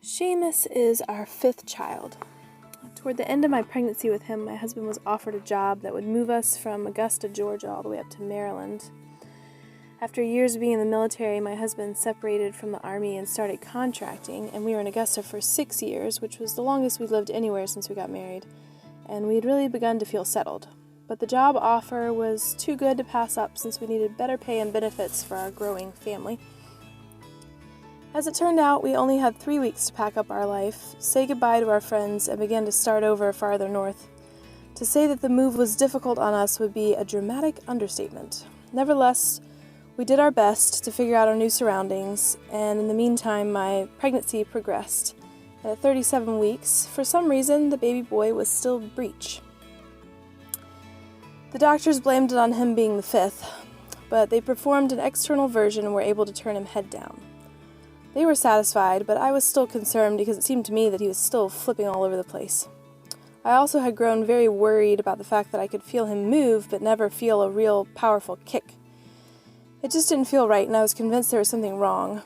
Seamus is our fifth child. Toward the end of my pregnancy with him, my husband was offered a job that would move us from Augusta, Georgia, all the way up to Maryland. After years of being in the military, my husband separated from the Army and started contracting, and we were in Augusta for 6 years, which was the longest we'd lived anywhere since we got married, and we had really begun to feel settled. But the job offer was too good to pass up since we needed better pay and benefits for our growing family. As it turned out, we only had 3 weeks to pack up our life, say goodbye to our friends, and begin to start over farther north. To say that the move was difficult on us would be a dramatic understatement. Nevertheless, we did our best to figure out our new surroundings, and in the meantime, my pregnancy progressed. At 37 weeks, for some reason, the baby boy was still breech. The doctors blamed it on him being the fifth, but they performed an external version and were able to turn him head down. They were satisfied, but I was still concerned because it seemed to me that he was still flipping all over the place. I also had grown very worried about the fact that I could feel him move, but never feel a real powerful kick. It just didn't feel right, and I was convinced there was something wrong.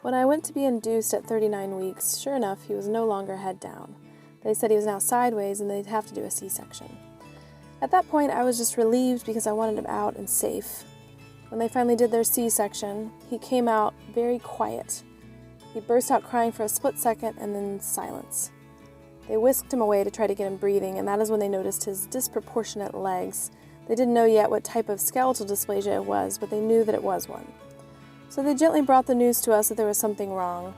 When I went to be induced at 39 weeks, sure enough, he was no longer head down. They said he was now sideways and they'd have to do a C-section. At that point, I was just relieved because I wanted him out and safe. When they finally did their C-section, he came out very quiet. He burst out crying for a split second and then silence. They whisked him away to try to get him breathing, and that is when they noticed his disproportionate legs. They didn't know yet what type of skeletal dysplasia it was, but they knew that it was one. So they gently brought the news to us that there was something wrong.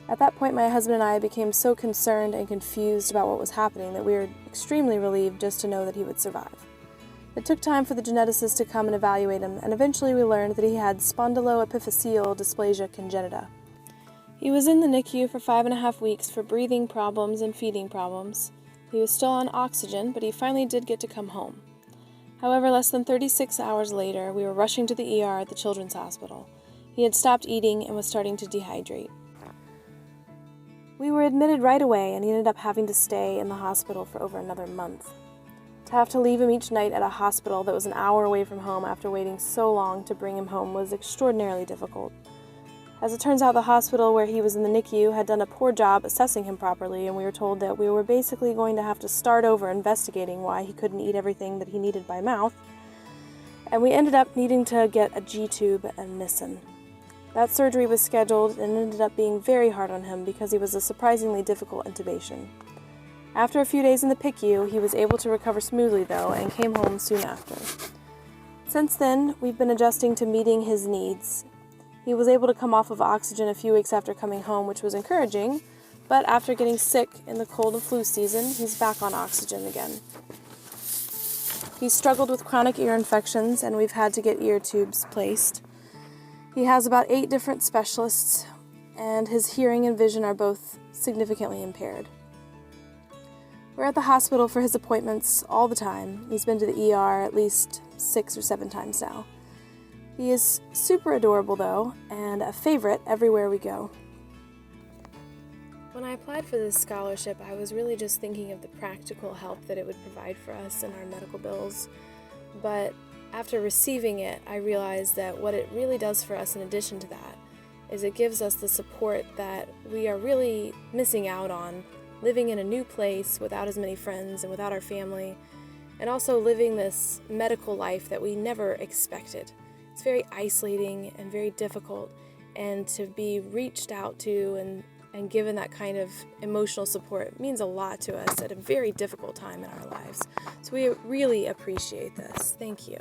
At that point, my husband and I became so concerned and confused about what was happening that we were extremely relieved just to know that he would survive. It took time for the geneticist to come and evaluate him, and eventually we learned that he had spondyloepiphyseal dysplasia congenita. He was in the NICU for 5.5 weeks for breathing problems and feeding problems. He was still on oxygen, but he finally did get to come home. However, less than 36 hours later, we were rushing to the ER at the Children's Hospital. He had stopped eating and was starting to dehydrate. We were admitted right away, and he ended up having to stay in the hospital for over another month. To have to leave him each night at a hospital that was an hour away from home after waiting so long to bring him home was extraordinarily difficult. As it turns out, the hospital where he was in the NICU had done a poor job assessing him properly, and we were told that we were basically going to have to start over investigating why he couldn't eat everything that he needed by mouth, and we ended up needing to get a G-tube and Nissen. That surgery was scheduled and ended up being very hard on him because he was a surprisingly difficult intubation. After a few days in the PICU, he was able to recover smoothly, though, and came home soon after. Since then, we've been adjusting to meeting his needs. He was able to come off of oxygen a few weeks after coming home, which was encouraging, but after getting sick in the cold and flu season, he's back on oxygen again. He's struggled with chronic ear infections, and we've had to get ear tubes placed. He has about 8 different specialists, and his hearing and vision are both significantly impaired. We're at the hospital for his appointments all the time. He's been to the ER at least 6 or 7 times now. He is super adorable, though, and a favorite everywhere we go. When I applied for this scholarship, I was really just thinking of the practical help that it would provide for us and our medical bills. But after receiving it, I realized that what it really does for us in addition to that is it gives us the support that we are really missing out on, living in a new place without as many friends and without our family, and also living this medical life that we never expected. It's very isolating and very difficult, and to be reached out to and given that kind of emotional support means a lot to us at a very difficult time in our lives. So we really appreciate this. Thank you.